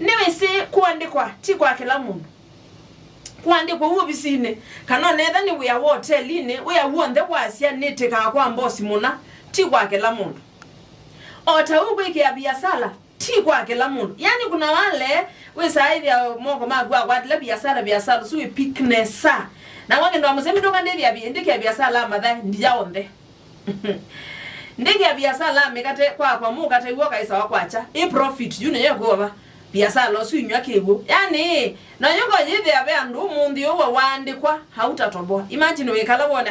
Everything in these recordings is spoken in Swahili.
niwe si Kwandikwa ti kwa kila mundu Kwandikwa ubisine kana netha ni we hotel ine we wonde kwasia nitika kwa mbosi muna ti kwa kila mundu ota ugwe kia viasala ti kwa kila mundu yani kuna wale we saidi ya moko magwa kwa tile viasala suwe piknesa na wange ndo amusemi toka ndike viasala madha ndijaonde ndike viasala mikate kwa mukate iwo kaisa wakwacha profit june yegoba viasala suinywa kego yani na yuko yithe abe andu mundi yo wandikwa hautatoboa imagine we kala wona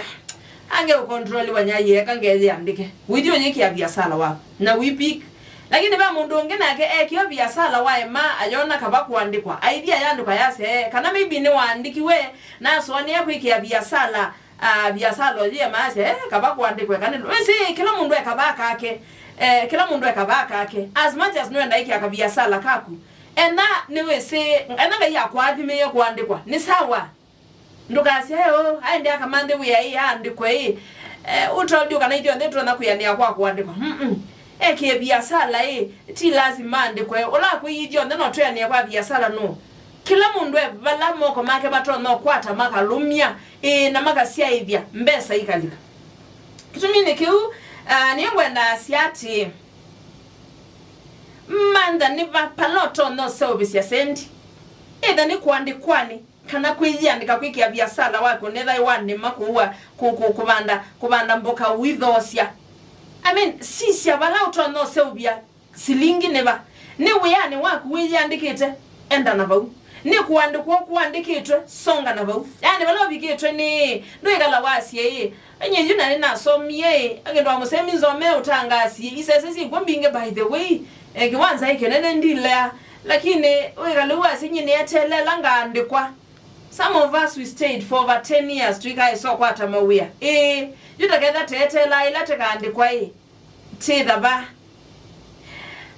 ange control wanyaye kangeje andike widio nyiki ya viasala wako na we pick lakini ba mundu ngene ake kiyo viasala wae ma ayona kaba kuandikwa idea yandu kayase kana maybe ni waandikiwe na swani yako iki ya viasala viasala je maase kaba kuandikwe kana wese kila mundu ekabaka ake kila mundu ekabaka ake as much as no ndaiki akaviasala kaku ena ni wese ena ya kwathime ya kuandikwa ni sawa ndukasi hayo aende akamande we ya andikwe utoldio kana idio ndetro na kuyania kwa kuandikwa eke viasala ti lazima andikwe ola kuyidio ndeno twenia kwa viasala no kila mundu bala moko make bato no kwata makalumya na makasia ivya mbesa ikalika kitumine kiu niyongwenda siati manda ni paloto no service ya sendi eda ni kuandikwani kana kwiandika kwiki ya viasala wako netha iwani makuwa kubanda mboka withosia I mean sisi abala uto no service silingi neba ni weyani wako wiandikite enda na bau ni kuandikitwe songa na bau yani balo bikitwe ni ndo igala wasi enye yuna na somye agendo amusemi nzome utangasi isesesi ngombinge by the way kiwanza ikenene ndile lakini wegaluwa sinyine yetelela ngandikwa some of us we stayed for over 10 years tuika so kwata mawia yutakeza tetela ila tekandikwa tidaba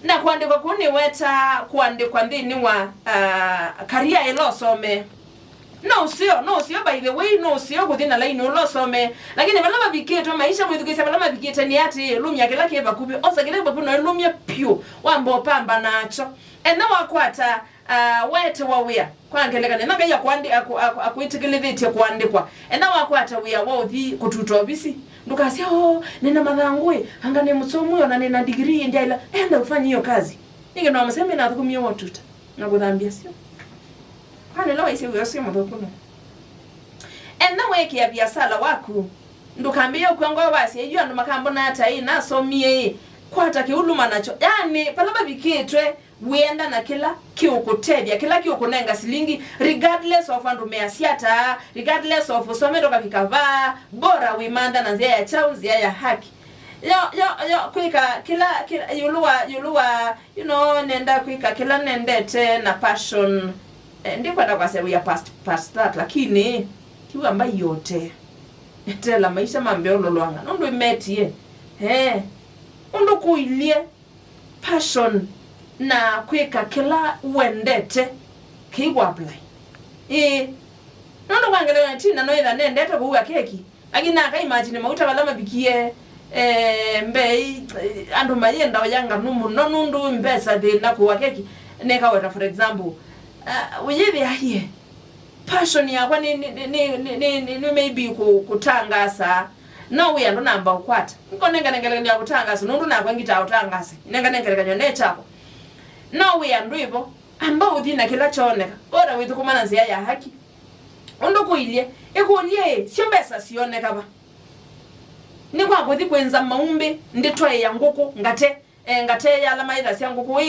na kuandikwa kuni weta kuandikwa ndini wa career ilosome no sio by the way no sio kudina laini ulosome lakini balama biketwa maisha mwithukisa balama biketa ni ati lumya kila kiba kubi osa kile babu no lumya pio wambo pamba nacho ena wakwata wete wawia kwangelekana nanga ya kwandi akuitikilithite kuandikwa ena wakwata wia wothi kututobisi ndukasi nina madhangwe anga ni msomo yo na nina degree ndiaila enda ufanye hiyo kazi ninge ndo amseme na thukumia wotuta na kudhambia sio kana lawa isi wiyosio mwakuno ena weki ya viasala waku ndukambia ukwango basi ejua ndo makambo na hata hii na somie kwata kiuluma nacho yani palaba bikitwe wenda na kila kiukutebya kila kiukunenga silingi regardless of andumeasiata regardless of usome toka vikava bora wimanda na nzia ya chauzi ya haki yo kuika kila yuluwa you know nenda kuika kila nendete na passion ndiko ndo kwase we past that lakini kiwa ambayo yote tela maisha mambe ololwanga ndo imetie ndo kuilie passion na kweka kila uendete kiwa apply nono kwangelewa tina no ida nendete kuwa keki agina aka imagine mauta balama bikie mbe andu mayenda oyanga numu nonundu mbesa de na kuwa keki neka weta for example uyithi ahiye passion yakwa ni maybe kutangasa no we ando namba ukwata nkonenga nengelekanya kutangasa nundu nakwa ngita utangasa nenga nengelekanya nechako no we ando ibo amba udina kila choneka ora witu kumana nzia ya haki ondo kuilie ekulie simbesa sioneka ba ni kwa kuthi kwenza maumbe nditwaye ya nguku ngate ya alama ida sia nguku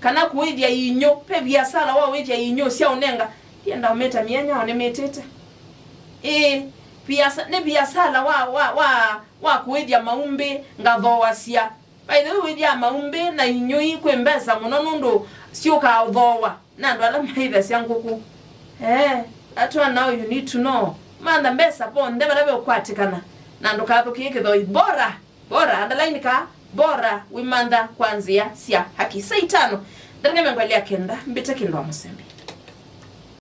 kana kuithia inyo pe viasala wa withia inyo sia unenga yenda umeta mianya one metete viasala wa kuithia maumbe ngathoa sia by the way withia maumbe na inyo kwembesa muno nundu sio ka uthoa na ndo alama ida sia nguku that's why now you need to know manda mbesa po ndeba labe ukwatikana na ndo kapo kikitho bora underline ka bora wimanda kwanzia sia haki saitano ndangeme ngwalia kenda mbite kindo amusembe